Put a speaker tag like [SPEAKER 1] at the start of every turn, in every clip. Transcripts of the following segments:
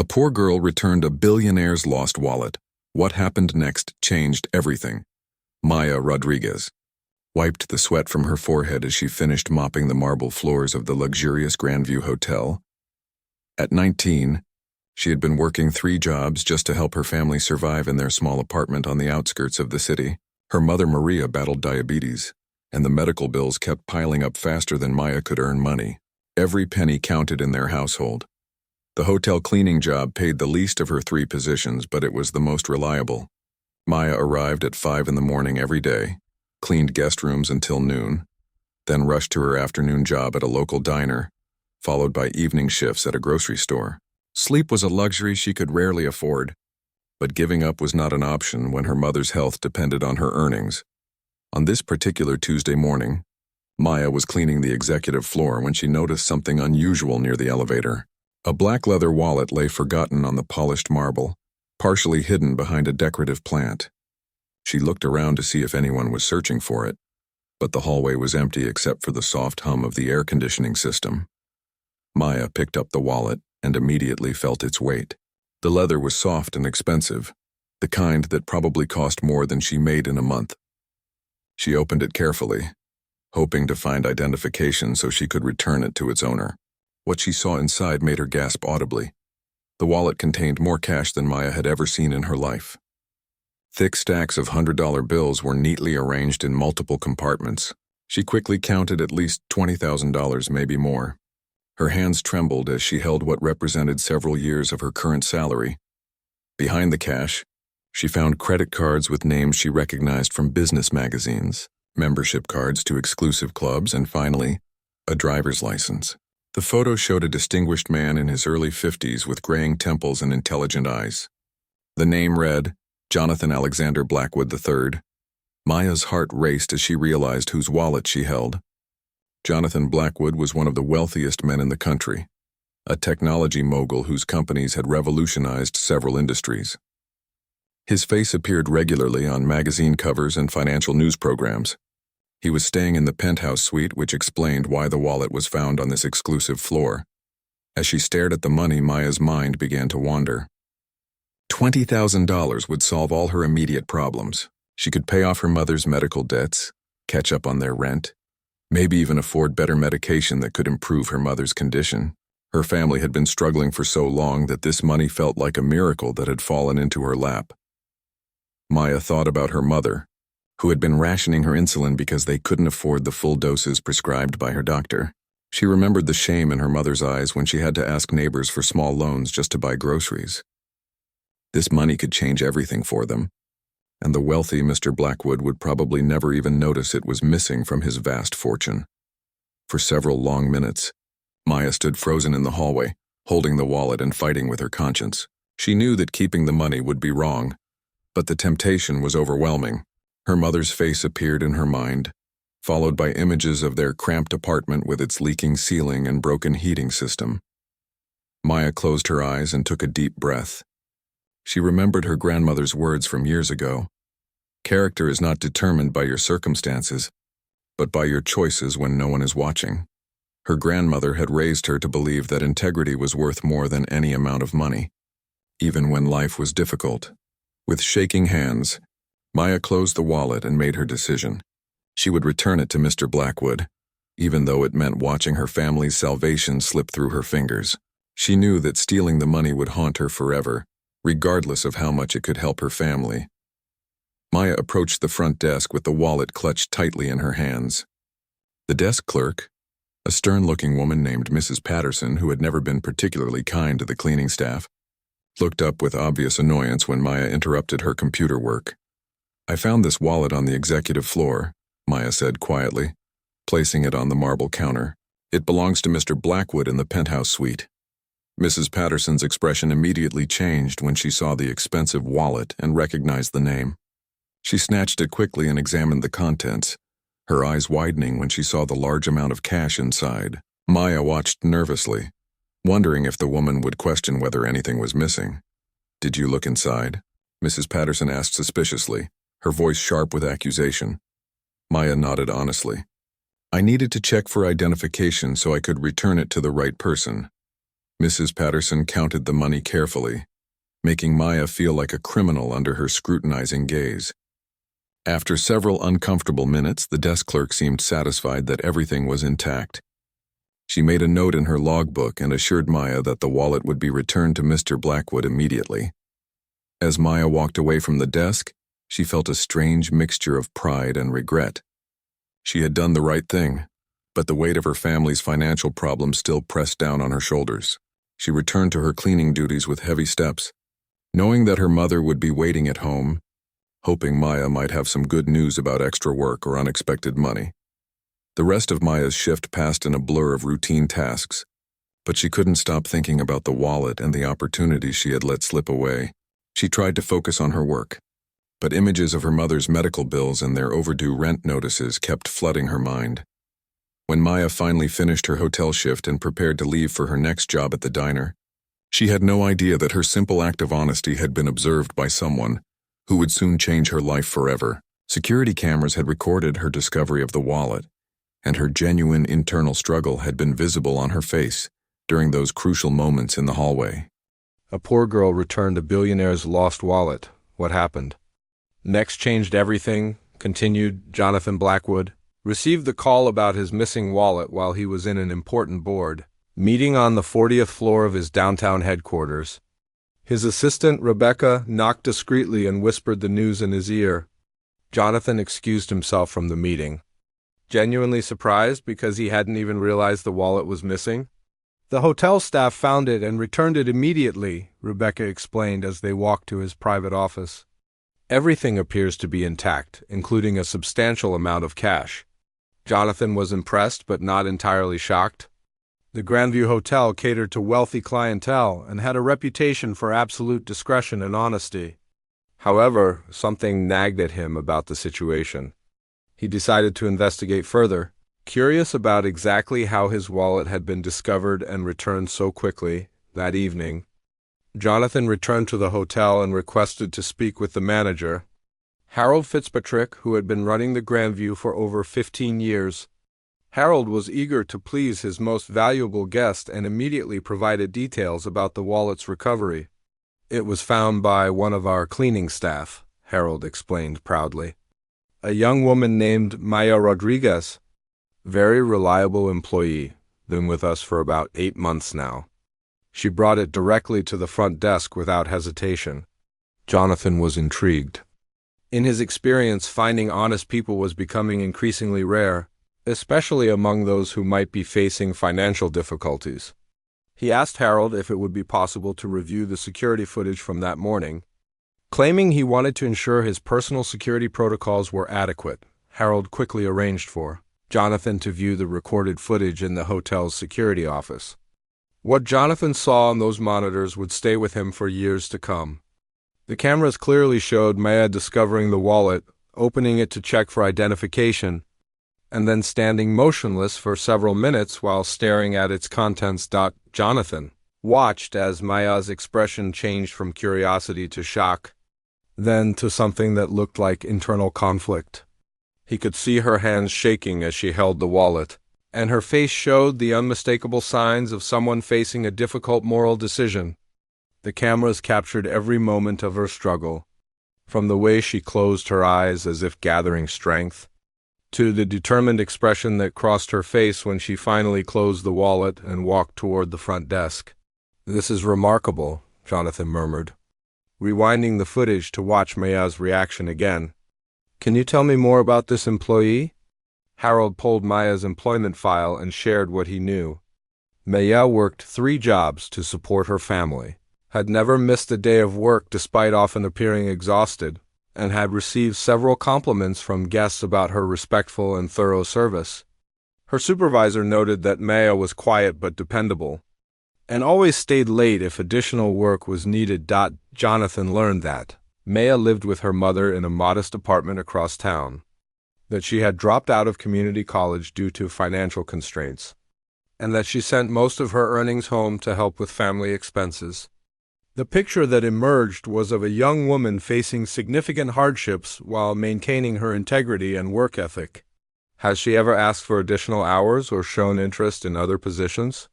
[SPEAKER 1] A poor girl returned a billionaire's lost wallet. What happened next changed everything. Maya Rodriguez wiped the sweat from her forehead as she finished mopping the marble floors of the luxurious Grandview Hotel. At 19, she had been working 3 jobs just to help her family survive in their small apartment on the outskirts of the city. Her mother Maria battled diabetes, and the medical bills kept piling up faster than Maya could earn money. Every penny counted in their household. The hotel cleaning job paid the least of her 3 positions, but it was the most reliable. Maya arrived at 5 in the morning every day, cleaned guest rooms until noon, then rushed to her afternoon job at a local diner, followed by evening shifts at a grocery store. Sleep was a luxury she could rarely afford, but giving up was not an option when her mother's health depended on her earnings. On this particular Tuesday morning, Maya was cleaning the executive floor when she noticed something unusual near the elevator. A black leather wallet lay forgotten on the polished marble, partially hidden behind a decorative plant. She looked around to see if anyone was searching for it, but the hallway was empty except for the soft hum of the air conditioning system. Maya picked up the wallet and immediately felt its weight. The leather was soft and expensive, the kind that probably cost more than she made in a month. She opened it carefully, hoping to find identification so she could return it to its owner. What she saw inside made her gasp audibly. The wallet contained more cash than Maya had ever seen in her life. Thick stacks of $100 bills were neatly arranged in multiple compartments. She quickly counted at least $20,000, maybe more. Her hands trembled as she held what represented several years of her current salary. Behind the cash, she found credit cards with names she recognized from business magazines, membership cards to exclusive clubs, and finally, a driver's license. The photo showed a distinguished man in his early 50s with graying temples and intelligent eyes. The name read, Jonathan Alexander Blackwood III. Maya's heart raced as she realized whose wallet she held. Jonathan Blackwood was one of the wealthiest men in the country, a technology mogul whose companies had revolutionized several industries. His face appeared regularly on magazine covers and financial news programs. He was staying in the penthouse suite, which explained why the wallet was found on this exclusive floor. As she stared at the money, Maya's mind began to wander. $20,000 would solve all her immediate problems. She could pay off her mother's medical debts, catch up on their rent, maybe even afford better medication that could improve her mother's condition. Her family had been struggling for so long that this money felt like a miracle that had fallen into her lap. Maya thought about her mother, who had been rationing her insulin because they couldn't afford the full doses prescribed by her doctor. She remembered the shame in her mother's eyes when she had to ask neighbors for small loans just to buy groceries. This money could change everything for them, and the wealthy Mr. Blackwood would probably never even notice it was missing from his vast fortune. For several long minutes, Maya stood frozen in the hallway, holding the wallet and fighting with her conscience. She knew that keeping the money would be wrong, but the temptation was overwhelming. Her mother's face appeared in her mind, followed by images of their cramped apartment with its leaking ceiling and broken heating system. Maya closed her eyes and took a deep breath. She remembered her grandmother's words from years ago. Character is not determined by your circumstances, but by your choices when no one is watching. Her grandmother had raised her to believe that integrity was worth more than any amount of money, even when life was difficult. With shaking hands, Maya closed the wallet and made her decision. She would return it to Mr. Blackwood, even though it meant watching her family's salvation slip through her fingers. She knew that stealing the money would haunt her forever, regardless of how much it could help her family. Maya approached the front desk with the wallet clutched tightly in her hands. The desk clerk, a stern-looking woman named Mrs. Patterson who had never been particularly kind to the cleaning staff, looked up with obvious annoyance when Maya interrupted her computer work. I found this wallet on the executive floor, Maya said quietly, placing it on the marble counter. It belongs to Mr. Blackwood in the penthouse suite. Mrs. Patterson's expression immediately changed when she saw the expensive wallet and recognized the name. She snatched it quickly and examined the contents, her eyes widening when she saw the large amount of cash inside. Maya watched nervously, wondering if the woman would question whether anything was missing. "Did you look inside?" Mrs. Patterson asked suspiciously, her voice sharp with accusation. Maya nodded honestly. "I needed to check for identification so I could return it to the right person." Mrs. Patterson counted the money carefully, making Maya feel like a criminal under her scrutinizing gaze. After several uncomfortable minutes, the desk clerk seemed satisfied that everything was intact. She made a note in her logbook and assured Maya that the wallet would be returned to Mr. Blackwood immediately. As Maya walked away from the desk, she felt a strange mixture of pride and regret. She had done the right thing, but the weight of her family's financial problems still pressed down on her shoulders. She returned to her cleaning duties with heavy steps, knowing that her mother would be waiting at home, hoping Maya might have some good news about extra work or unexpected money. The rest of Maya's shift passed in a blur of routine tasks, but she couldn't stop thinking about the wallet and the opportunities she had let slip away. She tried to focus on her work, but images of her mother's medical bills and their overdue rent notices kept flooding her mind. When Maya finally finished her hotel shift and prepared to leave for her next job at the diner, she had no idea that her simple act of honesty had been observed by someone who would soon change her life forever. Security cameras had recorded her discovery of the wallet, and her genuine internal struggle had been visible on her face during those crucial moments in the hallway.
[SPEAKER 2] A poor girl returned a billionaire's lost wallet. What happened? Next changed everything, continued Jonathan Blackwood. Received the call about his missing wallet while he was in an important board meeting on the 40th floor of his downtown headquarters. His assistant, Rebecca, knocked discreetly and whispered the news in his ear. Jonathan excused himself from the meeting, genuinely surprised because he hadn't even realized the wallet was missing. The hotel staff found it and returned it immediately, Rebecca explained as they walked to his private office. Everything appears to be intact, including a substantial amount of cash. Jonathan was impressed but not entirely shocked. The Grandview Hotel catered to wealthy clientele and had a reputation for absolute discretion and honesty. However, something nagged at him about the situation. He decided to investigate further, curious about exactly how his wallet had been discovered and returned so quickly. That evening, Jonathan returned to the hotel and requested to speak with the manager, Harold Fitzpatrick, who had been running the Grandview for over 15 years. Harold was eager to please his most valuable guest and immediately provided details about the wallet's recovery. "It was found by one of our cleaning staff," Harold explained proudly. "A young woman named Maya Rodriguez. Very reliable employee, been with us for about 8 months now. She brought it directly to the front desk without hesitation." Jonathan was intrigued. In his experience, finding honest people was becoming increasingly rare, especially among those who might be facing financial difficulties. He asked Harold if it would be possible to review the security footage from that morning. Claiming he wanted to ensure his personal security protocols were adequate, Harold quickly arranged for Jonathan to view the recorded footage in the hotel's security office. What Jonathan saw on those monitors would stay with him for years to come. The cameras clearly showed Maya discovering the wallet, opening it to check for identification, and then standing motionless for several minutes while staring at its contents. Jonathan watched as Maya's expression changed from curiosity to shock, then to something that looked like internal conflict. He could see her hands shaking as she held the wallet, and her face showed the unmistakable signs of someone facing a difficult moral decision. The cameras captured every moment of her struggle, from the way she closed her eyes as if gathering strength, to the determined expression that crossed her face when she finally closed the wallet and walked toward the front desk. "This is remarkable," Jonathan murmured, rewinding the footage to watch Maya's reaction again. "Can you tell me more about this employee?" Harold pulled Maya's employment file and shared what he knew. Maya worked 3 jobs to support her family, had never missed a day of work despite often appearing exhausted, and had received several compliments from guests about her respectful and thorough service. Her supervisor noted that Maya was quiet but dependable, and always stayed late if additional work was needed. Jonathan learned that Maya lived with her mother in a modest apartment across town, that she had dropped out of community college due to financial constraints, and that she sent most of her earnings home to help with family expenses. The picture that emerged was of a young woman facing significant hardships while maintaining her integrity and work ethic. Has she ever asked for additional hours or shown interest in other positions?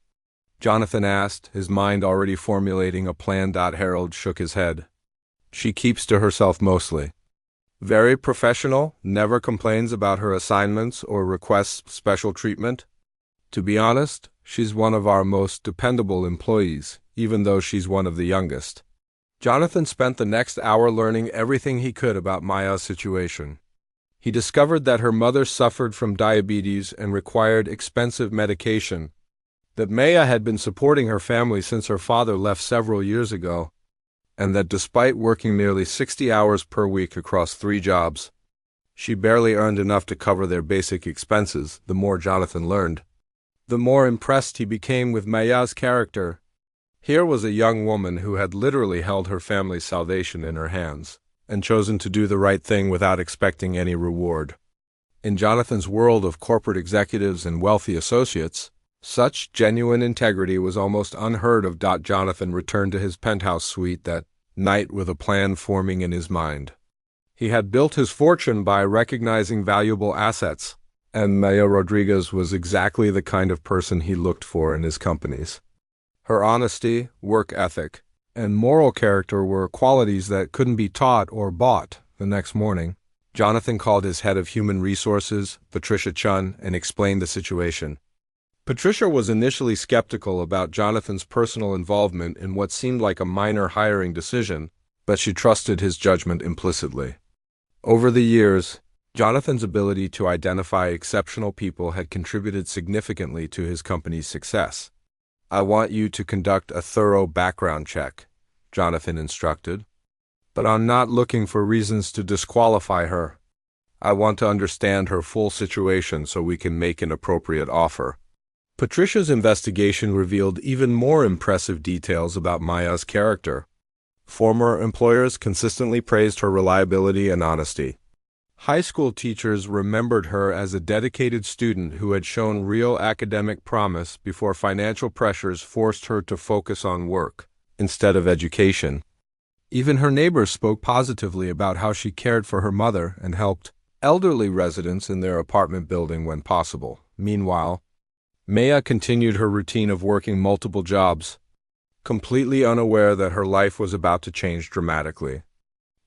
[SPEAKER 2] Jonathan asked, his mind already formulating a plan. Harold shook his head. She keeps to herself mostly. Very professional, never complains about her assignments or requests special treatment. To be honest, she's one of our most dependable employees, even though she's one of the youngest. Jonathan spent the next hour learning everything he could about Maya's situation. He discovered that her mother suffered from diabetes and required expensive medication, that Maya had been supporting her family since her father left several years ago, and that despite working nearly 60 hours per week across 3 jobs, she barely earned enough to cover their basic expenses. The more Jonathan learned, the more impressed he became with Maya's character. Here was a young woman who had literally held her family's salvation in her hands, and chosen to do the right thing without expecting any reward. In Jonathan's world of corporate executives and wealthy associates, such genuine integrity was almost unheard of. Jonathan returned to his penthouse suite that night with a plan forming in his mind. He had built his fortune by recognizing valuable assets, and Maya Rodriguez was exactly the kind of person he looked for in his companies. Her honesty, work ethic, and moral character were qualities that couldn't be taught or bought. The next morning, Jonathan called his head of human resources, Patricia Chun, and explained the situation. Patricia was initially skeptical about Jonathan's personal involvement in what seemed like a minor hiring decision, but she trusted his judgment implicitly. Over the years, Jonathan's ability to identify exceptional people had contributed significantly to his company's success. "I want you to conduct a thorough background check," Jonathan instructed. "But I'm not looking for reasons to disqualify her. I want to understand her full situation so we can make an appropriate offer." Patricia's investigation revealed even more impressive details about Maya's character. Former employers consistently praised her reliability and honesty. High school teachers remembered her as a dedicated student who had shown real academic promise before financial pressures forced her to focus on work instead of education. Even her neighbors spoke positively about how she cared for her mother and helped elderly residents in their apartment building when possible. Meanwhile, Maya continued her routine of working multiple jobs, completely unaware that her life was about to change dramatically.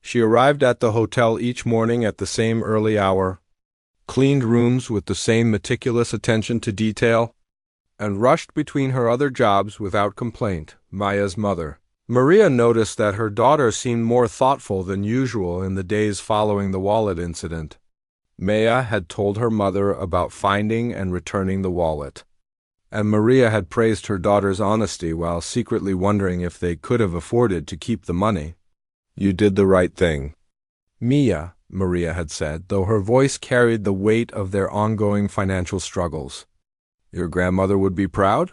[SPEAKER 2] She arrived at the hotel each morning at the same early hour, cleaned rooms with the same meticulous attention to detail, and rushed between her other jobs without complaint. Maya's mother, Maria, noticed that her daughter seemed more thoughtful than usual in the days following the wallet incident. Maya had told her mother about finding and returning the wallet, and Maria had praised her daughter's honesty while secretly wondering if they could have afforded to keep the money. "You did the right thing, Mia," Maria had said, though her voice carried the weight of their ongoing financial struggles. "Your grandmother would be proud?"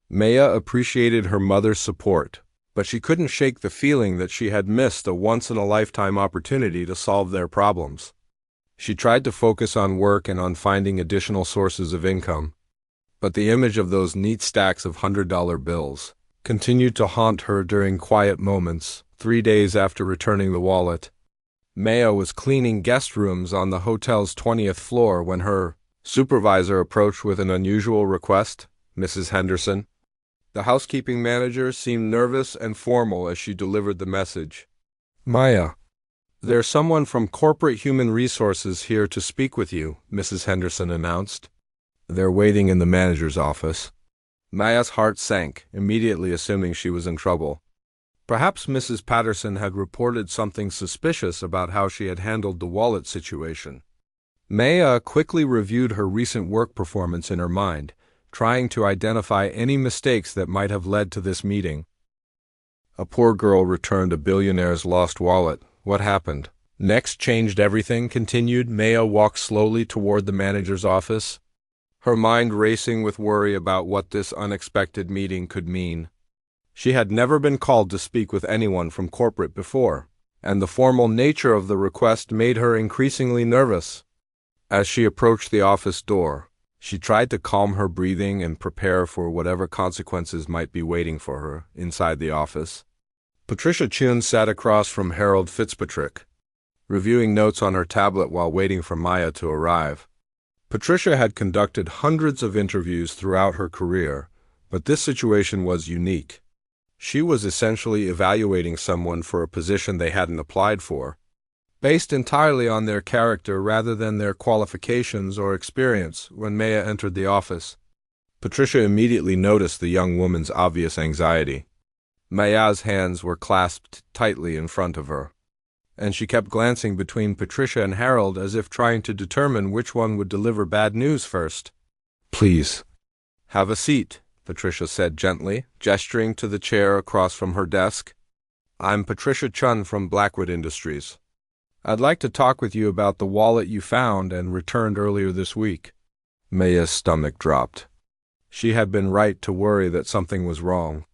[SPEAKER 2] Maya appreciated her mother's support, but she couldn't shake the feeling that she had missed a once-in-a-lifetime opportunity to solve their problems. She tried to focus on work and on finding additional sources of income, but the image of those neat stacks of $100 bills continued to haunt her during quiet moments. 3 days after returning the wallet, Maya was cleaning guest rooms on the hotel's 20th floor when her supervisor approached with an unusual request. "Mrs. Henderson." The housekeeping manager seemed nervous and formal as she delivered the message. "Maya, there's someone from corporate human resources here to speak with you," Mrs. Henderson announced. "They're waiting in the manager's office." Maya's heart sank, immediately assuming she was in trouble. Perhaps Mrs. Patterson had reported something suspicious about how she had handled the wallet situation. Maya quickly reviewed her recent work performance in her mind, trying to identify any mistakes that might have led to this meeting. "A poor girl returned a billionaire's lost wallet. What happened?" "Next changed everything," continued. Maya walked slowly toward the manager's office, her mind racing with worry about what this unexpected meeting could mean. She had never been called to speak with anyone from corporate before, and the formal nature of the request made her increasingly nervous. As she approached the office door, she tried to calm her breathing and prepare for whatever consequences might be waiting for her inside the office. Patricia Chun sat across from Harold Fitzpatrick, reviewing notes on her tablet while waiting for Maya to arrive. Patricia had conducted hundreds of interviews throughout her career, But this situation was unique. She was essentially evaluating someone for a position they hadn't applied for, based entirely on their character rather than their qualifications or experience. When Maya entered the office, Patricia immediately noticed the young woman's obvious anxiety. Maya's hands were clasped tightly in front of her, and she kept glancing between Patricia and Harold as if trying to determine which one would deliver bad news first. "Please, have a seat," Patricia said gently, gesturing to the chair across from her desk. "I'm Patricia Chun from Blackwood Industries. I'd like to talk with you about the wallet you found and returned earlier this week." Maya's stomach dropped. She had been right to worry that something was wrong.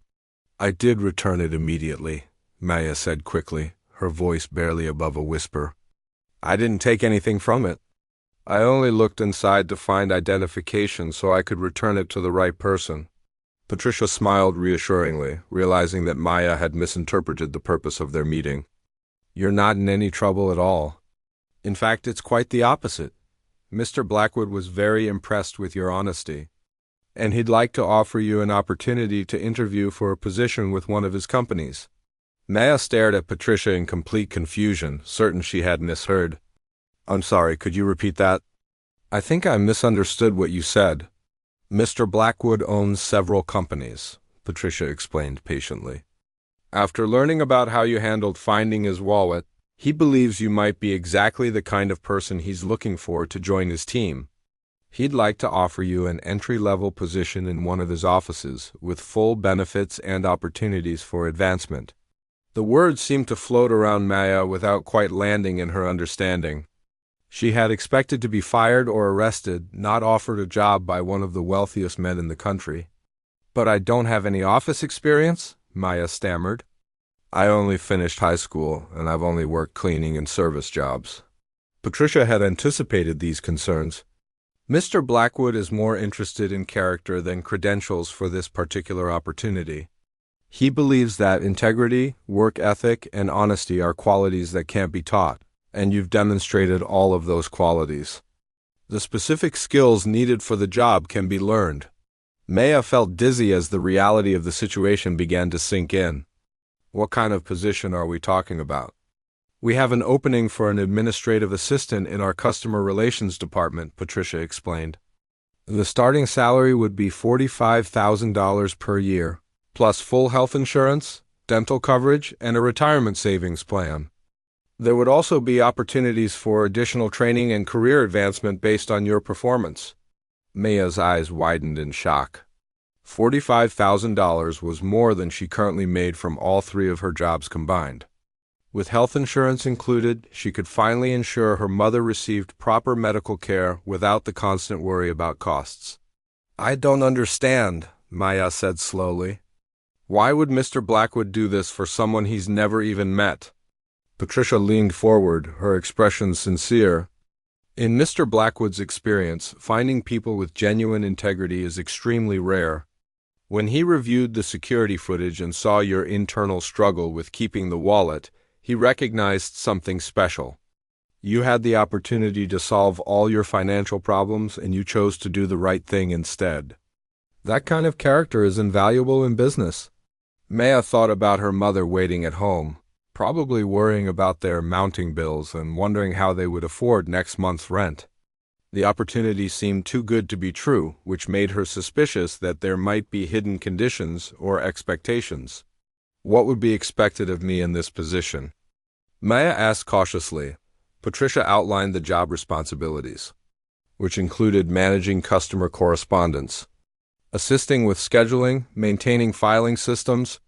[SPEAKER 2] "I did return it immediately," Maya said quickly, her voice barely above a whisper. "I didn't take anything from it. I only looked inside to find identification so I could return it to the right person." Patricia smiled reassuringly, realizing that Maya had misinterpreted the purpose of their meeting. "You're not in any trouble at all. In fact, it's quite the opposite. Mr. Blackwood was very impressed with your honesty, and he'd like to offer you an opportunity to interview for a position with one of his companies." Maya stared at Patricia in complete confusion, certain she had misheard. "I'm sorry, could you repeat that?" "I think I misunderstood what you said. Mr. Blackwood owns several companies," Patricia explained patiently. "After learning about how you handled finding his wallet, he believes you might be exactly the kind of person he's looking for to join his team. He'd like to offer you an entry-level position in one of his offices, with full benefits and opportunities for advancement." The words seemed to float around Maya without quite landing in her understanding. She had expected to be fired or arrested, not offered a job by one of the wealthiest men in the country. "But I don't have any office experience," Maya stammered. "I only finished high school, and I've only worked cleaning and service jobs." Patricia had anticipated these concerns. "Mr. Blackwood is more interested in character than credentials for this particular opportunity. He believes that integrity, work ethic, and honesty are qualities that can't be taught, and you've demonstrated all of those qualities. The specific skills needed for the job can be learned." Maya felt dizzy as the reality of the situation began to sink in. "What kind of position are we talking about?" "We have an opening for an administrative assistant in our customer relations department," Patricia explained. "The starting salary would be $45,000 per year, plus full health insurance, dental coverage, and a retirement savings plan. There would also be opportunities for additional training and career advancement based on your performance." Maya's eyes widened in shock. $45,000 was more than she currently made from all three of her jobs combined. With health insurance included, she could finally ensure her mother received proper medical care without the constant worry about costs. "I don't understand," Maya said slowly. "Why would Mr. Blackwood do this for someone he's never even met?" Patricia leaned forward, her expression sincere. "In Mr. Blackwood's experience, finding people with genuine integrity is extremely rare. When he reviewed the security footage and saw your internal struggle with keeping the wallet, he recognized something special. You had the opportunity to solve all your financial problems, and you chose to do the right thing instead. That kind of character is invaluable in business." Maya thought about her mother waiting at home, probably worrying about their mounting bills and wondering how they would afford next month's rent. The opportunity seemed too good to be true, which made her suspicious that there might be hidden conditions or expectations. "What would be expected of me in this position?" Maya asked cautiously. Patricia outlined the job responsibilities, which included managing customer correspondence, assisting with scheduling, maintaining filing systems,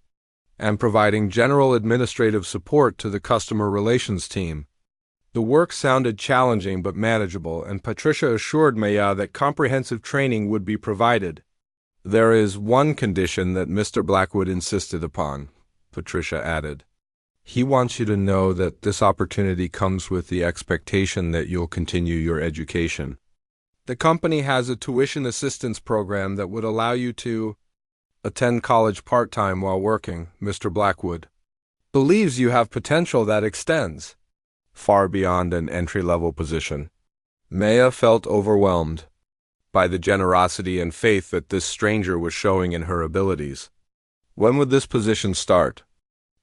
[SPEAKER 2] and providing general administrative support to the customer relations team. The work sounded challenging but manageable, and Patricia assured Maya that comprehensive training would be provided. "There is one condition that Mr. Blackwood insisted upon," Patricia added. "He wants you to know that this opportunity comes with the expectation that you'll continue your education. The company has a tuition assistance program that would allow you to attend college part-time while working. Mr. Blackwood believes you have potential that extends far beyond an entry-level position." Maya felt overwhelmed. by the generosity and faith that this stranger was showing in her abilities. When would this position start?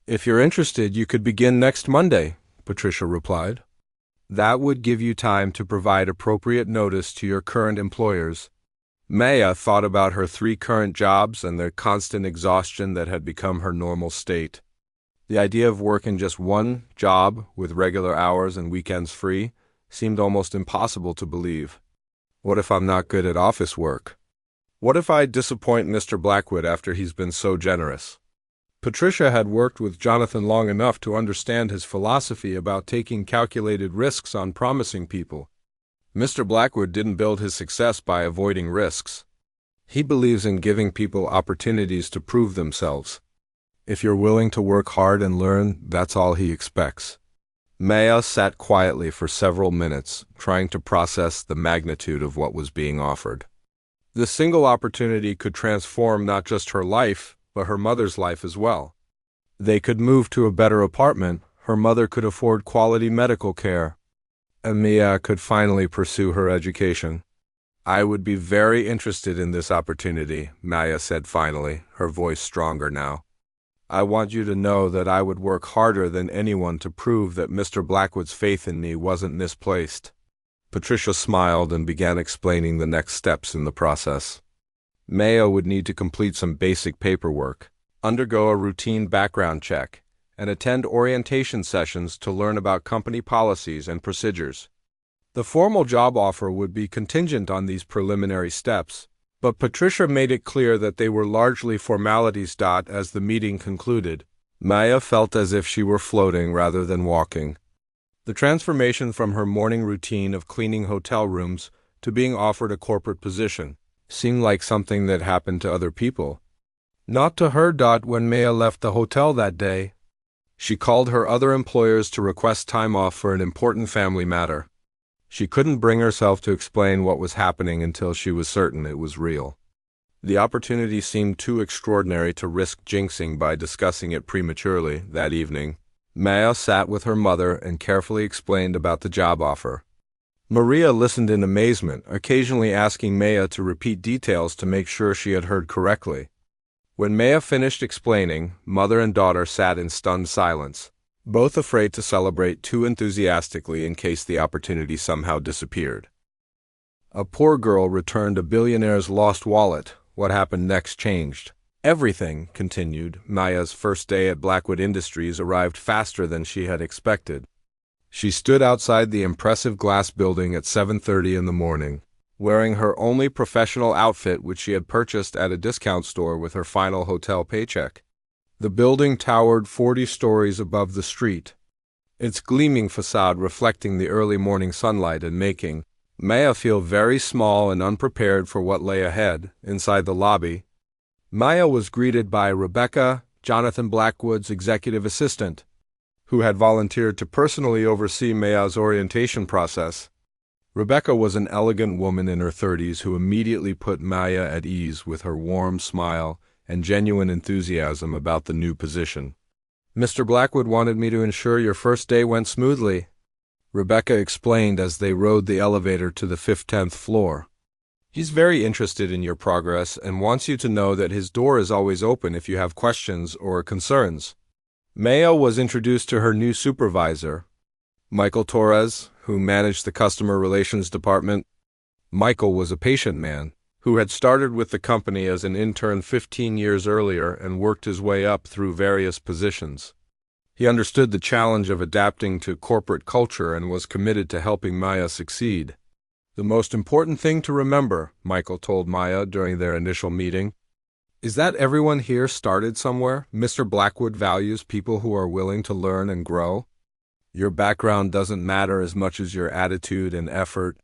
[SPEAKER 2] If you're interested, you could begin next Monday, Patricia replied. That would give you time to provide appropriate notice to your current employers. Maya thought about her 3 current jobs and the constant exhaustion that had become her normal state. The idea of working just one job with regular hours and weekends free seemed almost impossible to believe. What if I'm not good at office work? What if I disappoint Mr. Blackwood after he's been so generous? Patricia had worked with Jonathan long enough to understand his philosophy about taking calculated risks on promising people. Mr. Blackwood didn't build his success by avoiding risks. He believes in giving people opportunities to prove themselves. If you're willing to work hard and learn, that's all he expects. Maya sat quietly for several minutes, trying to process the magnitude of what was being offered. This single opportunity could transform not just her life, but her mother's life as well. They could move to a better apartment, her mother could afford quality medical care, and Mia could finally pursue her education. I would be very interested in this opportunity, Maya said finally, her voice stronger now. I want you to know that I would work harder than anyone to prove that Mr. Blackwood's faith in me wasn't misplaced. Patricia smiled and began explaining the next steps in the process. Maya would need to complete some basic paperwork, undergo a routine background check, and attend orientation sessions to learn about company policies and procedures. The formal job offer would be contingent on these preliminary steps, but Patricia made it clear that they were largely formalities. As the meeting concluded, Maya felt as if she were floating rather than walking. The transformation from her morning routine of cleaning hotel rooms to being offered a corporate position seemed like something that happened to other people. Not to her. When Maya left the hotel that day, she called her other employers to request time off for an important family matter. She couldn't bring herself to explain what was happening until she was certain it was real. The opportunity seemed too extraordinary to risk jinxing by discussing it prematurely. That evening, Maya sat with her mother and carefully explained about the job offer. Maria listened in amazement, occasionally asking Maya to repeat details to make sure she had heard correctly. When Maya finished explaining, mother and daughter sat in stunned silence, both afraid to celebrate too enthusiastically in case the opportunity somehow disappeared. A poor girl returned a billionaire's lost wallet. What happened next changed everything, continued. Maya's first day at Blackwood Industries arrived faster than she had expected. She stood outside the impressive glass building at 7:30 in the morning, wearing her only professional outfit which she had purchased at a discount store with her final hotel paycheck. The building towered 40 stories above the street, its gleaming facade reflecting the early morning sunlight and making Maya feel very small and unprepared for what lay ahead. Inside the lobby, Maya was greeted by Rebecca, Jonathan Blackwood's executive assistant, who had volunteered to personally oversee Maya's orientation process. Rebecca was an elegant woman in her 30s who immediately put Maya at ease with her warm smile and genuine enthusiasm about the new position. Mr. Blackwood wanted me to ensure your first day went smoothly, Rebecca explained as they rode the elevator to the 10th floor. He's very interested in your progress and wants you to know that his door is always open if you have questions or concerns. Maya was introduced to her new supervisor, Michael Torres, who managed the customer relations department. Michael was a patient man who had started with the company as an intern 15 years earlier and worked his way up through various positions. He understood the challenge of adapting to corporate culture and was committed to helping Maya succeed. The most important thing to remember, Michael told Maya during their initial meeting, is that everyone here started somewhere. Mr. Blackwood values people who are willing to learn and grow. Your background doesn't matter as much as your attitude and effort.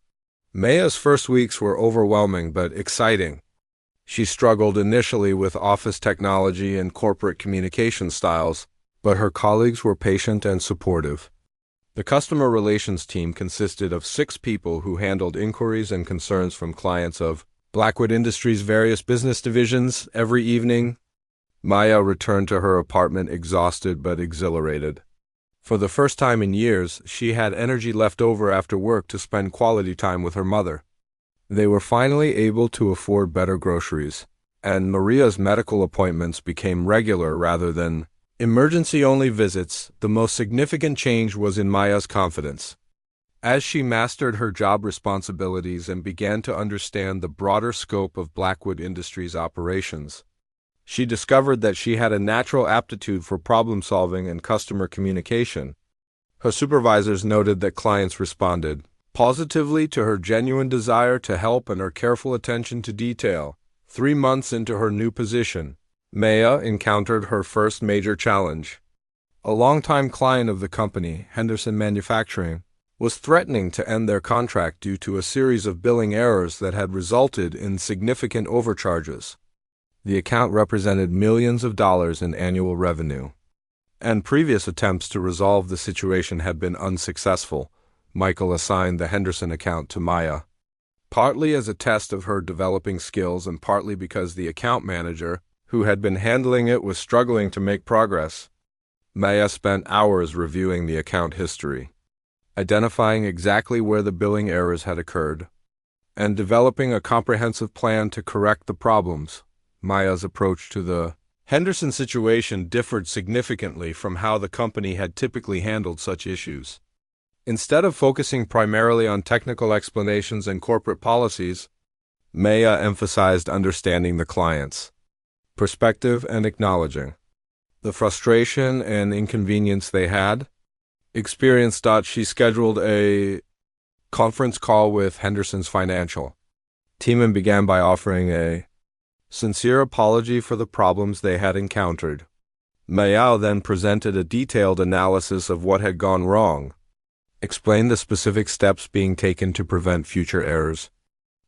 [SPEAKER 2] Maya's first weeks were overwhelming but exciting. She struggled initially with office technology and corporate communication styles, but her colleagues were patient and supportive. The customer relations team consisted of 6 people who handled inquiries and concerns from clients of Blackwood Industries' various business divisions every evening. Maya returned to her apartment exhausted but exhilarated. For the first time in years, she had energy left over after work to spend quality time with her mother. They were finally able to afford better groceries, and Maria's medical appointments became regular rather than emergency-only visits. The most significant change was in Maya's confidence. As she mastered her job responsibilities and began to understand the broader scope of Blackwood Industries' operations, she discovered that she had a natural aptitude for problem-solving and customer communication. Her supervisors noted that clients responded positively to her genuine desire to help and her careful attention to detail. 3 months into her new position, Maya encountered her first major challenge. A longtime client of the company, Henderson Manufacturing, was threatening to end their contract due to a series of billing errors that had resulted in significant overcharges. The account represented millions of dollars in annual revenue, and previous attempts to resolve the situation had been unsuccessful. Michael assigned the Henderson account to Maya, partly as a test of her developing skills and partly because the account manager, who had been handling it, was struggling to make progress. Maya spent hours reviewing the account history, identifying exactly where the billing errors had occurred, and developing a comprehensive plan to correct the problems. Maya's approach to the Henderson situation differed significantly from how the company had typically handled such issues. Instead of focusing primarily on technical explanations and corporate policies, Maya emphasized understanding the client's perspective and acknowledging the frustration and inconvenience they had experienced. She scheduled a conference call with Henderson's financial team and began by offering a sincere apology for the problems they had encountered. Maya then presented a detailed analysis of what had gone wrong, explained the specific steps being taken to prevent future errors,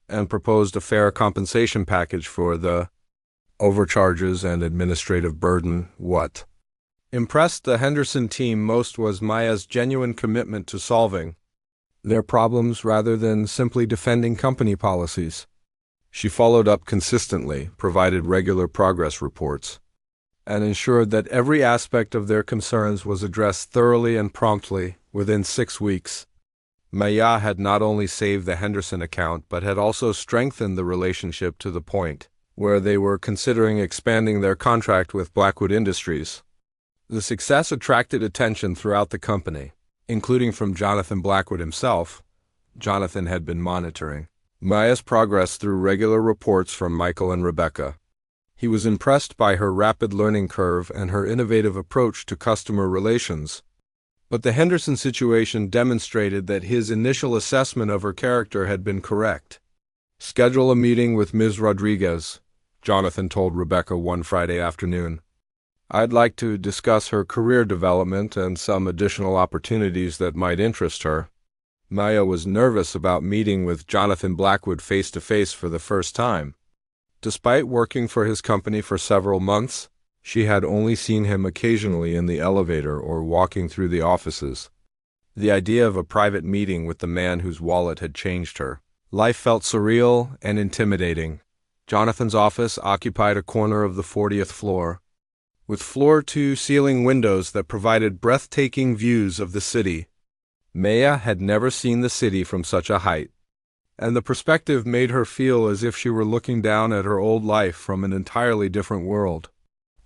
[SPEAKER 2] and proposed a fair compensation package for the overcharges and administrative burden. What impressed the Henderson team most was Maya's genuine commitment to solving their problems rather than simply defending company policies. She followed up consistently, provided regular progress reports, and ensured that every aspect of their concerns was addressed thoroughly and promptly. Within 6 weeks, Maya had not only saved the Henderson account but had also strengthened the relationship to the point where they were considering expanding their contract with Blackwood Industries. The success attracted attention throughout the company, including from Jonathan Blackwood himself. Jonathan had been monitoring Maya's progress through regular reports from Michael and Rebecca. He was impressed by her rapid learning curve and her innovative approach to customer relations. But the Henderson situation demonstrated that his initial assessment of her character had been correct. "Schedule a meeting with Ms. Rodriguez," Jonathan told Rebecca one Friday afternoon. "I'd like to discuss her career development and some additional opportunities that might interest her." Maya was nervous about meeting with Jonathan Blackwood face-to-face for the first time. Despite working for his company for several months, she had only seen him occasionally in the elevator or walking through the offices. The idea of a private meeting with the man whose wallet had changed her life felt surreal and intimidating. Jonathan's office occupied a corner of the 40th floor, with floor-to-ceiling windows that provided breathtaking views of the city. Maya had never seen the city from such a height, and the perspective made her feel as if she were looking down at her old life from an entirely different world.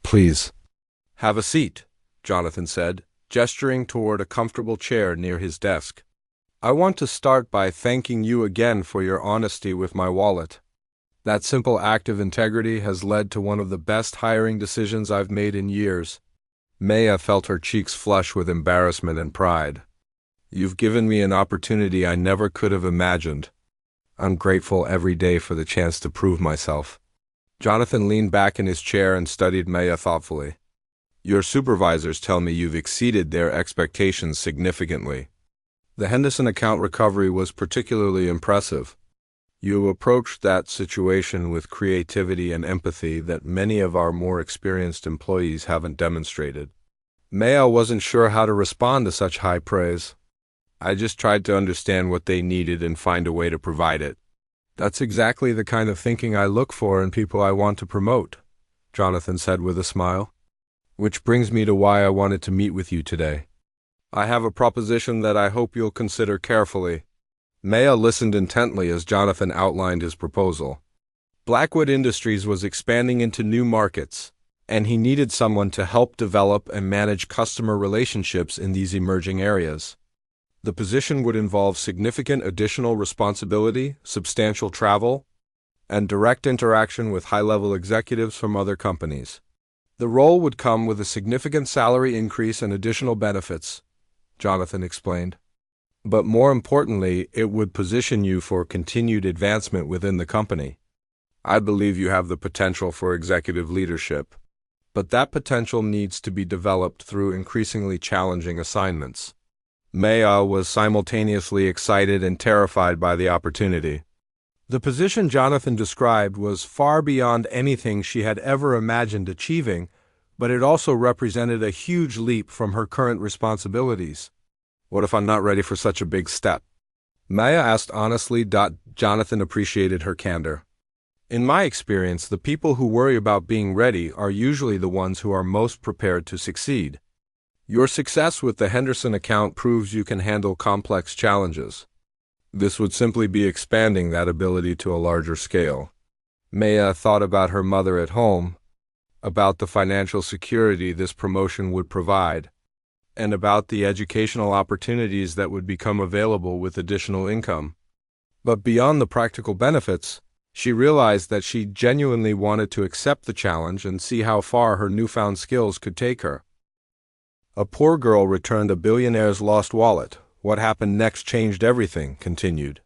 [SPEAKER 2] "Please, have a seat," Jonathan said, gesturing toward a comfortable chair near his desk. "I want to start by thanking you again for your honesty with my wallet. That simple act of integrity has led to one of the best hiring decisions I've made in years." Maya felt her cheeks flush with embarrassment and pride. "You've given me an opportunity I never could have imagined. I'm grateful every day for the chance to prove myself." Jonathan leaned back in his chair and studied Maya thoughtfully. "Your supervisors tell me you've exceeded their expectations significantly. The Henderson account recovery was particularly impressive. You approached that situation with creativity and empathy that many of our more experienced employees haven't demonstrated." Maya wasn't sure how to respond to such high praise. "I just tried to understand what they needed and find a way to provide it." "That's exactly the kind of thinking I look for in people I want to promote," Jonathan said with a smile. "Which brings me to why I wanted to meet with you today. I have a proposition that I hope you'll consider carefully." Maya listened intently as Jonathan outlined his proposal. Blackwood Industries was expanding into new markets, and he needed someone to help develop and manage customer relationships in these emerging areas. The position would involve significant additional responsibility, substantial travel, and direct interaction with high-level executives from other companies. The role would come with a significant salary increase and additional benefits, Jonathan explained. But more importantly, it would position you for continued advancement within the company. I believe you have the potential for executive leadership, but that potential needs to be developed through increasingly challenging assignments. Maya was simultaneously excited and terrified by the opportunity. The position Jonathan described was far beyond anything she had ever imagined achieving, but it also represented a huge leap from her current responsibilities. What if I'm not ready for such a big step? Maya asked honestly. Jonathan appreciated her candor. In my experience, the people who worry about being ready are usually the ones who are most prepared to succeed. Your success with the Henderson account proves you can handle complex challenges. This would simply be expanding that ability to a larger scale. Maya thought about her mother at home, about the financial security this promotion would provide, and about the educational opportunities that would become available with additional income. But beyond the practical benefits, she realized that she genuinely wanted to accept the challenge and see how far her newfound skills could take her. A poor girl returned a billionaire's lost wallet. What happened next changed everything, continued.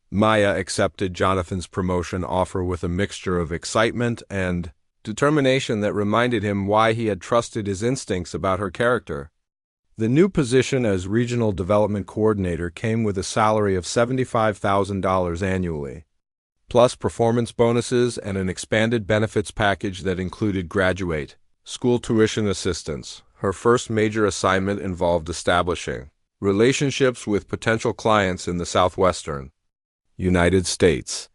[SPEAKER 2] Maya accepted Jonathan's promotion offer with a mixture of excitement and determination that reminded him why he had trusted his instincts about her character. The new position as Regional Development Coordinator came with a salary of $75,000 annually, plus performance bonuses and an expanded benefits package that included graduate school tuition assistance. Her first major assignment involved establishing relationships with potential clients in the southwestern United States,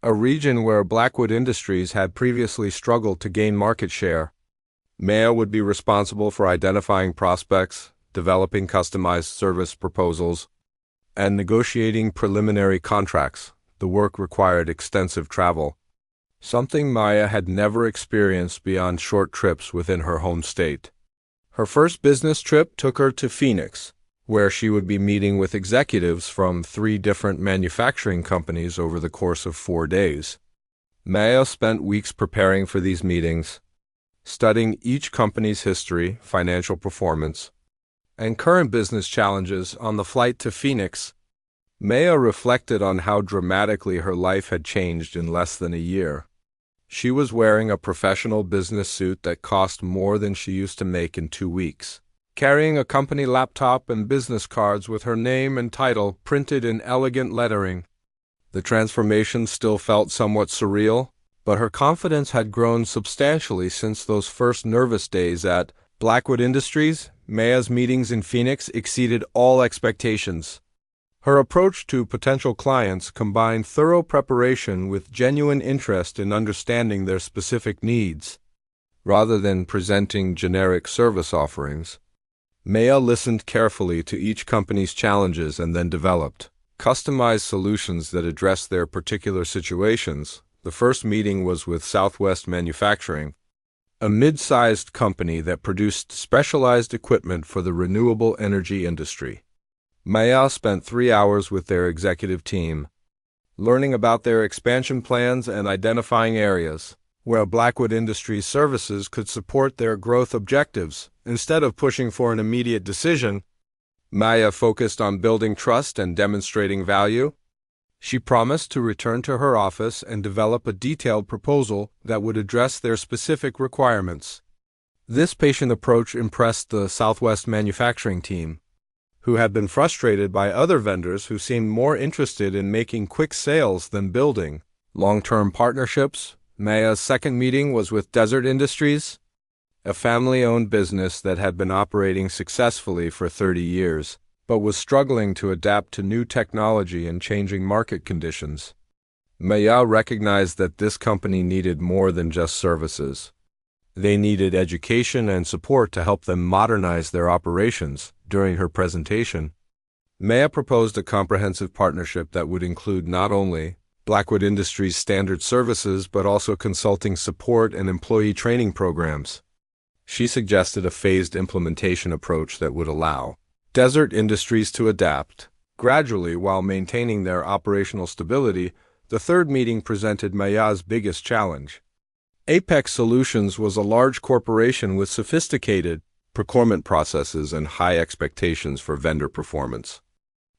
[SPEAKER 2] a region where Blackwood Industries had previously struggled to gain market share. Maya would be responsible for identifying prospects, developing customized service proposals, and negotiating preliminary contracts. The work required extensive travel, something Maya had never experienced beyond short trips within her home state. Her first business trip took her to Phoenix, where she would be meeting with executives from 3 different manufacturing companies over the course of 4 days. Maya spent weeks preparing for these meetings, studying each company's history, financial performance, and current business challenges. On the flight to Phoenix, Maya reflected on how dramatically her life had changed in less than a year. She was wearing a professional business suit that cost more than she used to make in 2 weeks, carrying a company laptop and business cards with her name and title printed in elegant lettering. The transformation still felt somewhat surreal, but her confidence had grown substantially since those first nervous days at Blackwood Industries. Maya's meetings in Phoenix exceeded all expectations. Her approach to potential clients combined thorough preparation with genuine interest in understanding their specific needs. Rather than presenting generic service offerings, Maya listened carefully to each company's challenges and then developed customized solutions that addressed their particular situations. The first meeting was with Southwest Manufacturing, a mid-sized company that produced specialized equipment for the renewable energy industry. Maya spent 3 hours with their executive team, learning about their expansion plans and identifying areas where Blackwood Industries services could support their growth objectives. Instead of pushing for an immediate decision, Maya focused on building trust and demonstrating value. She promised to return to her office and develop a detailed proposal that would address their specific requirements. This patient approach impressed the Southwest Manufacturing team, who had been frustrated by other vendors who seemed more interested in making quick sales than building long-term partnerships. Maya's second meeting was with Desert Industries, a family-owned business that had been operating successfully for 30 years, but was struggling to adapt to new technology and changing market conditions. Maya recognized that this company needed more than just services. They needed education and support to help them modernize their operations. During her presentation, Maya proposed a comprehensive partnership that would include not only Blackwood Industries' standard services but also consulting support and employee training programs. She suggested a phased implementation approach that would allow Desert Industries to adapt gradually while maintaining their operational stability. The third meeting presented Maya's biggest challenge. Apex Solutions was a large corporation with sophisticated procurement processes and high expectations for vendor performance.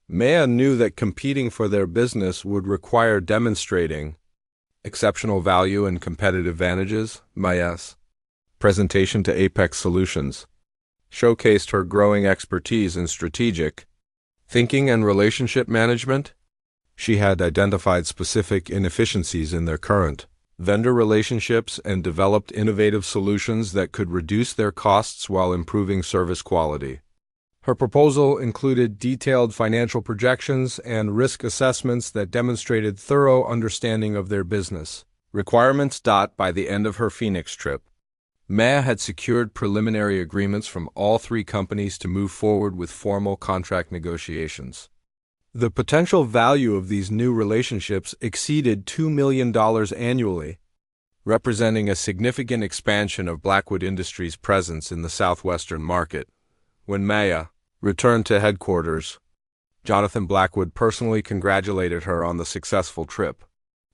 [SPEAKER 2] Maya knew that competing for their business would require demonstrating exceptional value and competitive advantages. Maya's presentation to Apex Solutions showcased her growing expertise in strategic thinking and relationship management. She had identified specific inefficiencies in their current vendor relationships and developed innovative solutions that could reduce their costs while improving service quality. Her proposal included detailed financial projections and risk assessments that demonstrated thorough understanding of their business requirements. By the end of her Phoenix trip, Maya had secured preliminary agreements from all three companies to move forward with formal contract negotiations. The potential value of these new relationships exceeded $2 million annually, representing a significant expansion of Blackwood Industries' presence in the southwestern market. When Maya returned to headquarters, Jonathan Blackwood personally congratulated her on the successful trip.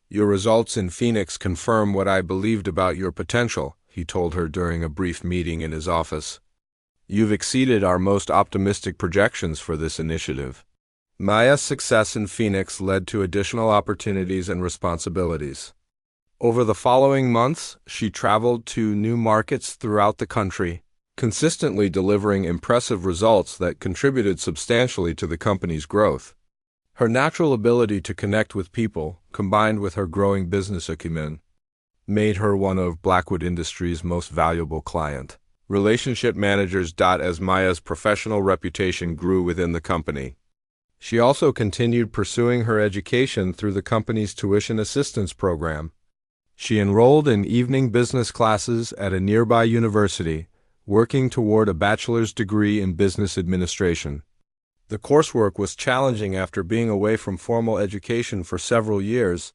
[SPEAKER 2] "Your results in Phoenix confirm what I believed about your potential," he told her during a brief meeting in his office. "You've exceeded our most optimistic projections for this initiative." Maya's success in Phoenix led to additional opportunities and responsibilities. Over the following months, she traveled to new markets throughout the country, consistently delivering impressive results that contributed substantially to the company's growth. Her natural ability to connect with people, combined with her growing business acumen, made her one of Blackwood Industries' most valuable client relationship managers. As Maya's professional reputation grew within the company, she also continued pursuing her education through the company's tuition assistance program. She enrolled in evening business classes at a nearby university, working toward a bachelor's degree in business administration. The coursework was challenging after being away from formal education for several years,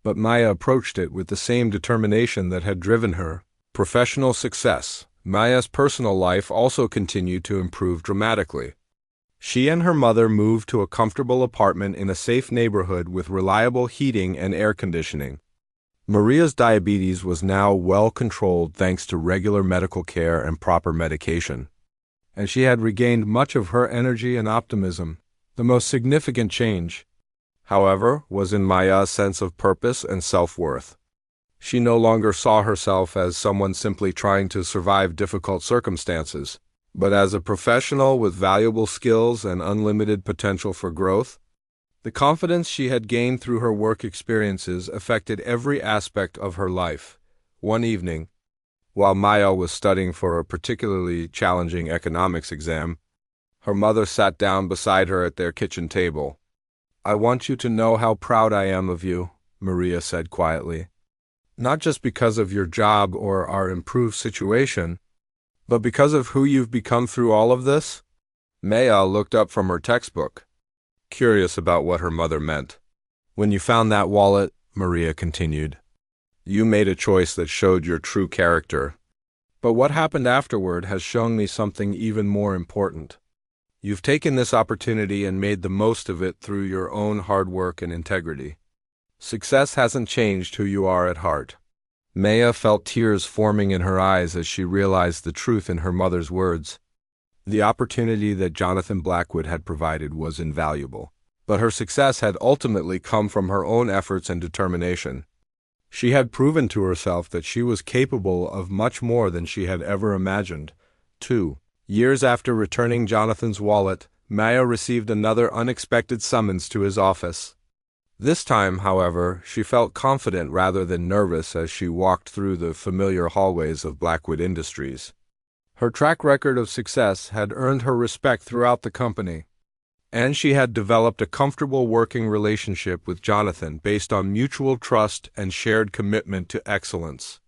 [SPEAKER 2] but Maya approached it with the same determination that had driven her professional success. Maya's personal life also continued to improve dramatically. She and her mother moved to a comfortable apartment in a safe neighborhood with reliable heating and air conditioning. Maria's diabetes was now well controlled thanks to regular medical care and proper medication, and she had regained much of her energy and optimism. The most significant change, however, was in Maya's sense of purpose and self-worth. She no longer saw herself as someone simply trying to survive difficult circumstances, but as a professional with valuable skills and unlimited potential for growth. The confidence she had gained through her work experiences affected every aspect of her life. One evening, while Maya was studying for a particularly challenging economics exam, her mother sat down beside her at their kitchen table. "I want you to know how proud I am of you," Maria said quietly. "Not just because of your job or our improved situation, but because of who you've become through all of this." Maya looked up from her textbook, curious about what her mother meant. "When you found that wallet," Maria continued, "you made a choice that showed your true character. But what happened afterward has shown me something even more important. You've taken this opportunity and made the most of it through your own hard work and integrity. Success hasn't changed who you are at heart." Maya felt tears forming in her eyes as she realized the truth in her mother's words. The opportunity that Jonathan Blackwood had provided was invaluable, but her success had ultimately come from her own efforts and determination. She had proven to herself that she was capable of much more than she had ever imagined. 2 years after returning Jonathan's wallet, Maya received another unexpected summons to his office. This time, however, she felt confident rather than nervous as she walked through the familiar hallways of Blackwood Industries. Her track record of success had earned her respect throughout the company, and she had developed a comfortable working relationship with Jonathan based on mutual trust and shared commitment to excellence.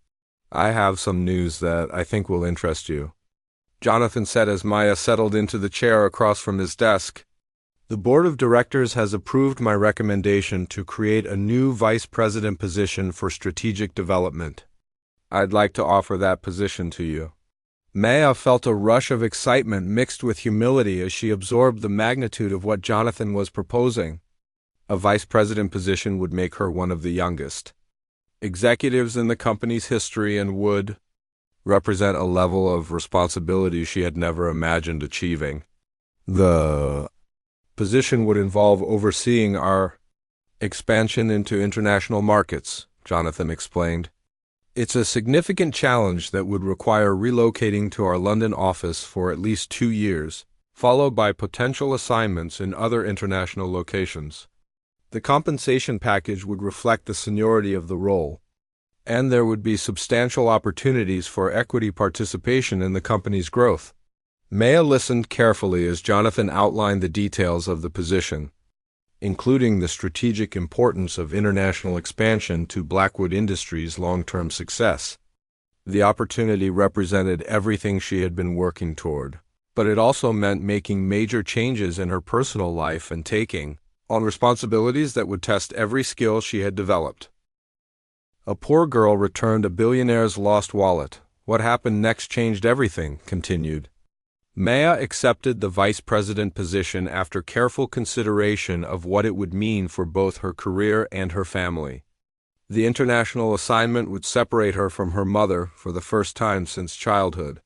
[SPEAKER 2] "I have some news that I think will interest you," Jonathan said as Maya settled into the chair across from his desk. The board of directors has approved my recommendation to create a new vice president position for strategic development. I'd like to offer that position to you. Maya felt a rush of excitement mixed with humility as she absorbed the magnitude of what Jonathan was proposing. A vice president position would make her one of the youngest executives in the company's history and would represent a level of responsibility she had never imagined achieving. The position would involve overseeing our expansion into international markets, Jonathan explained. It's a significant challenge that would require relocating to our London office for at least 2 years, followed by potential assignments in other international locations. The compensation package would reflect the seniority of the role, and there would be substantial opportunities for equity participation in the company's growth. Maya listened carefully as Jonathan outlined the details of the position, including the strategic importance of international expansion to Blackwood Industries' long-term success. The opportunity represented everything she had been working toward, but it also meant making major changes in her personal life and taking on responsibilities that would test every skill she had developed. A poor girl returned a billionaire's lost wallet. What happened next changed everything, continued. Maya accepted the vice president position after careful consideration of what it would mean for both her career and her family. The international assignment would separate her from her mother for the first time since childhood.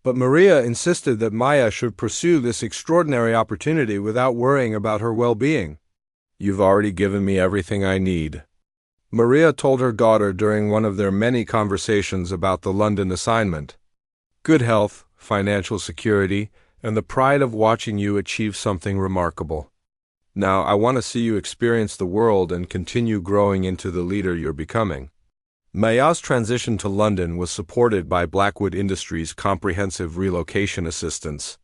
[SPEAKER 2] But Maria insisted that Maya should pursue this extraordinary opportunity without worrying about her well-being. "You've already given me everything I need," Maria told her daughter during one of their many conversations about the London assignment. "Good health, financial security, and the pride of watching you achieve something remarkable. Now I want to see you experience the world and continue growing into the leader you're becoming." Maya's transition to London was supported by Blackwood Industries' comprehensive relocation assistance,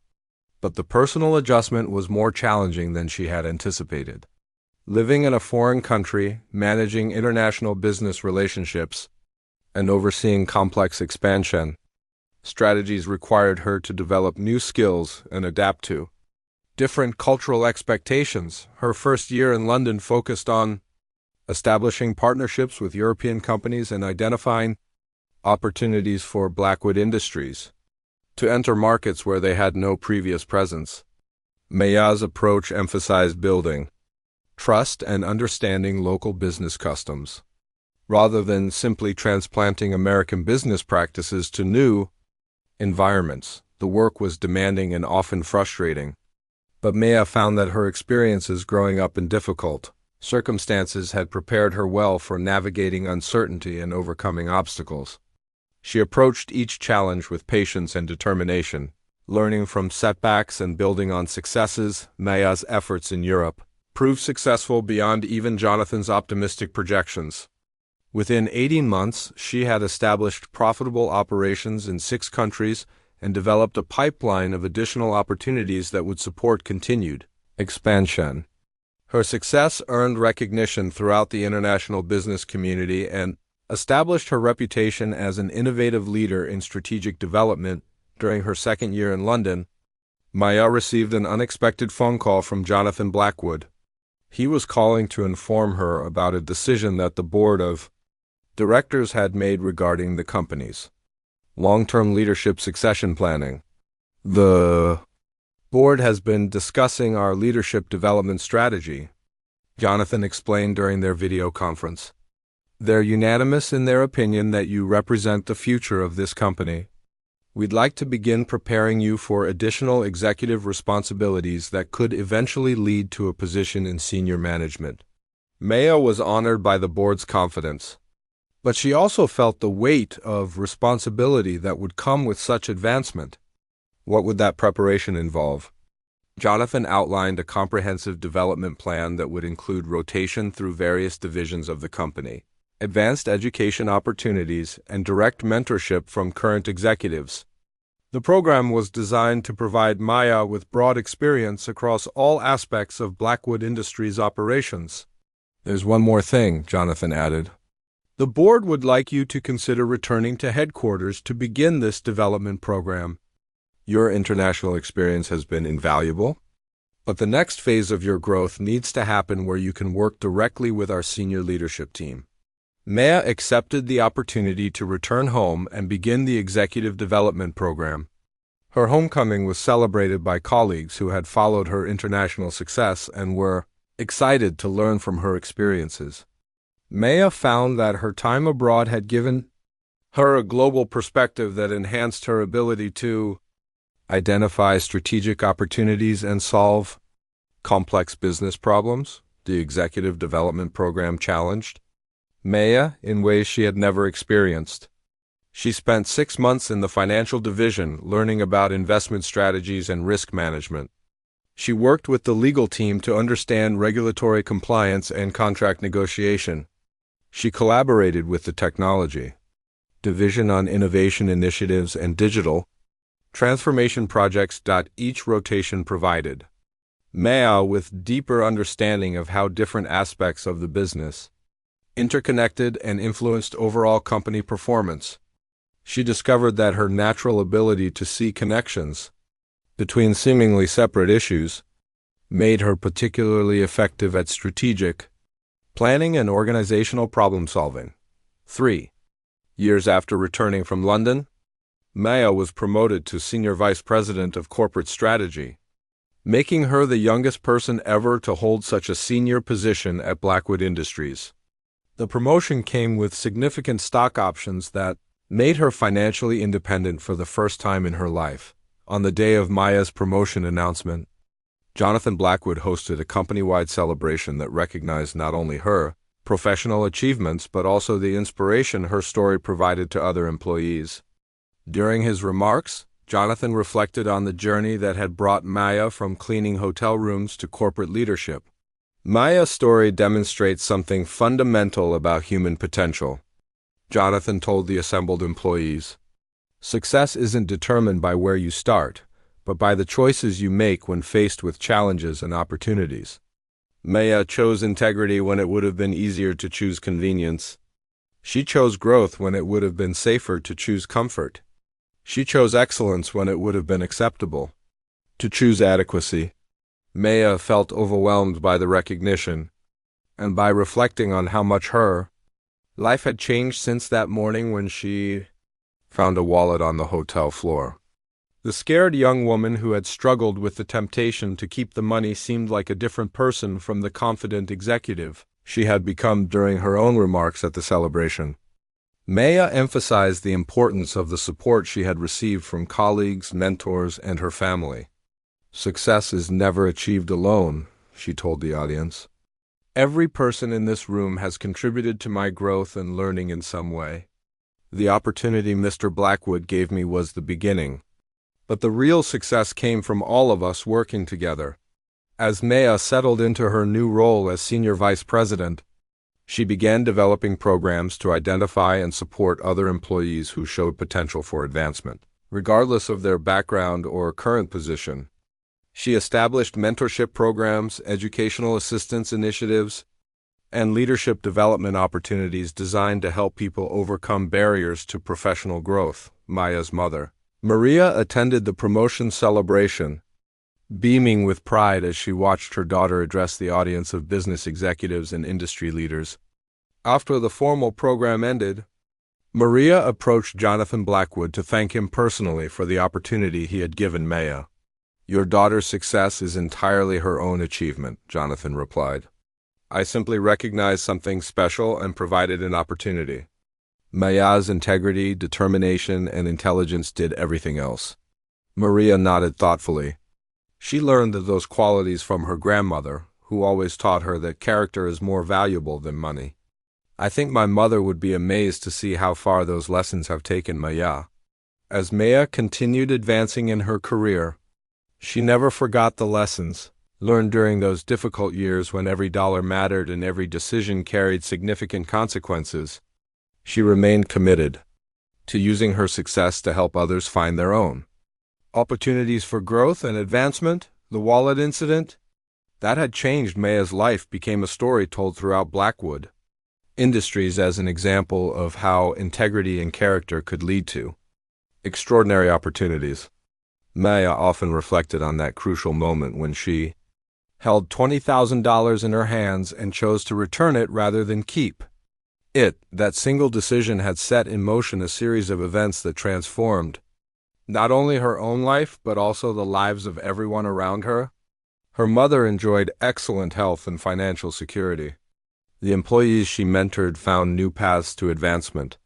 [SPEAKER 2] but the personal adjustment was more challenging than she had anticipated. Living in a foreign country, managing international business relationships, and overseeing complex expansion strategies required her to develop new skills and adapt to different cultural expectations. Her first year in London focused on establishing partnerships with European companies and identifying opportunities for Blackwood Industries to enter markets where they had no previous presence. Maya's approach emphasized building trust and understanding local business customs, rather than simply transplanting American business practices to new environments. The work was demanding and often frustrating, but Maya found that her experiences growing up in difficult circumstances had prepared her well for navigating uncertainty and overcoming obstacles. She approached each challenge with patience and determination, learning from setbacks and building on successes. Maya's efforts in Europe proved successful beyond even Jonathan's optimistic projections. Within 18 months, she had established profitable operations in 6 countries and developed a pipeline of additional opportunities that would support continued expansion. Her success earned recognition throughout the international business community and established her reputation as an innovative leader in strategic development. During her second year in London, Maya received an unexpected phone call from Jonathan Blackwood. He was calling to inform her about a decision that the board of directors had made regarding the company's long-term leadership succession planning. "The board has been discussing our leadership development strategy," Jonathan explained during their video conference. "They're unanimous in their opinion that you represent the future of this company. We'd like to begin preparing you for additional executive responsibilities that could eventually lead to a position in senior management." Maya was honored by the board's confidence, but she also felt the weight of responsibility that would come with such advancement. What would that preparation involve? Jonathan outlined a comprehensive development plan that would include rotation through various divisions of the company, advanced education opportunities, and direct mentorship from current executives. The program was designed to provide Maya with broad experience across all aspects of Blackwood Industries' operations. "There's one more thing," Jonathan added. "The board would like you to consider returning to headquarters to begin this development program. Your international experience has been invaluable, But the next phase of your growth needs to happen where you can work directly with our senior leadership team. Maya accepted the opportunity to return home and begin the executive development program. Her homecoming was celebrated by colleagues who had followed her international success and were excited to learn from her experiences. Maya found that her time abroad had given her a global perspective that enhanced her ability to identify strategic opportunities and solve complex business problems. The executive development program challenged Maya in ways she had never experienced. She spent 6 months in the financial division learning about investment strategies and risk management. She worked with the legal team to understand regulatory compliance and contract negotiation. She collaborated with the technology division on innovation initiatives and digital transformation projects. Each rotation provided Maya with deeper understanding of how different aspects of the business interconnected and influenced overall company performance. She discovered that her natural ability to see connections between seemingly separate issues made her particularly effective at strategic planning and organizational problem-solving. 3 years after returning from London, Maya was promoted to Senior Vice President of Corporate Strategy, making her the youngest person ever to hold such a senior position at Blackwood Industries. The promotion came with significant stock options that made her financially independent for the first time in her life. On the day of Maya's promotion announcement, Jonathan Blackwood hosted a company-wide celebration that recognized not only her professional achievements but also the inspiration her story provided to other employees. During his remarks, Jonathan reflected on the journey that had brought Maya from cleaning hotel rooms to corporate leadership. Maya's story demonstrates something fundamental about human potential, Jonathan told the assembled employees. Success isn't determined by where you start, but by the choices you make when faced with challenges and opportunities. Maya chose integrity when it would have been easier to choose convenience. She chose growth when it would have been safer to choose comfort. She chose excellence when it would have been acceptable to choose adequacy. Maya felt overwhelmed by the recognition, and by reflecting on how much her life had changed since that morning when she found a wallet on the hotel floor. The scared young woman who had struggled with the temptation to keep the money seemed like a different person from the confident executive she had become during her own remarks at the celebration. Maya emphasized the importance of the support she had received from colleagues, mentors, and her family. Success is never achieved alone, she told the audience. Every person in this room has contributed to my growth and learning in some way. The opportunity Mr. Blackwood gave me was the beginning, but the real success came from all of us working together. As Maya settled into her new role as Senior Vice President, she began developing programs to identify and support other employees who showed potential for advancement, regardless of their background or current position. She established mentorship programs, educational assistance initiatives, and leadership development opportunities designed to help people overcome barriers to professional growth. Maya's mother, Maria, attended the promotion celebration, beaming with pride as she watched her daughter address the audience of business executives and industry leaders. After the formal program ended, Maria approached Jonathan Blackwood to thank him personally for the opportunity he had given Maya. "Your daughter's success is entirely her own achievement," Jonathan replied. "I simply recognized something special and provided an opportunity. Maya's integrity, determination, and intelligence did everything else." Maria nodded thoughtfully. She learned those qualities from her grandmother, who always taught her that character is more valuable than money. "I think my mother would be amazed to see how far those lessons have taken Maya." As Maya continued advancing in her career, she never forgot the lessons learned during those difficult years when every dollar mattered and every decision carried significant consequences. She remained committed to using her success to help others find their own opportunities for growth and advancement. The wallet incident that had changed Maya's life became a story told throughout Blackwood Industries as an example of how integrity and character could lead to extraordinary opportunities. Maya often reflected on that crucial moment when she held $20,000 in her hands and chose to return it rather than keep it. That single decision had set in motion a series of events that transformed not only her own life, but also the lives of everyone around her. Her mother enjoyed excellent health and financial security. The employees she mentored found new paths to advancement.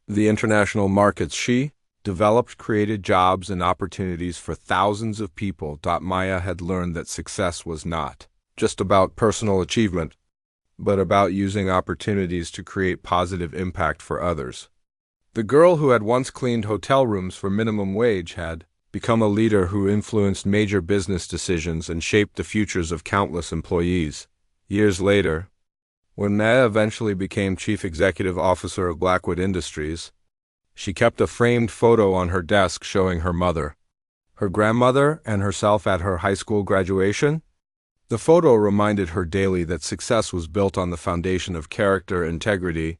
[SPEAKER 2] The international markets she developed created jobs and opportunities for thousands of people. Maya had learned that success was not just about personal achievement, but about using opportunities to create positive impact for others. The girl who had once cleaned hotel rooms for minimum wage had become a leader who influenced major business decisions and shaped the futures of countless employees. Years later, when Maya eventually became Chief Executive Officer of Blackwood Industries, she kept a framed photo on her desk showing her mother, her grandmother, and herself at her high school graduation. The photo reminded her daily that success was built on the foundation of character, integrity,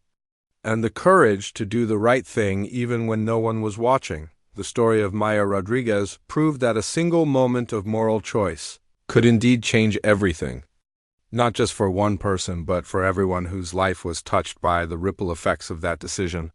[SPEAKER 2] and the courage to do the right thing even when no one was watching. The story of Maya Rodriguez proved that a single moment of moral choice could indeed change everything, not just for one person, but for everyone whose life was touched by the ripple effects of that decision.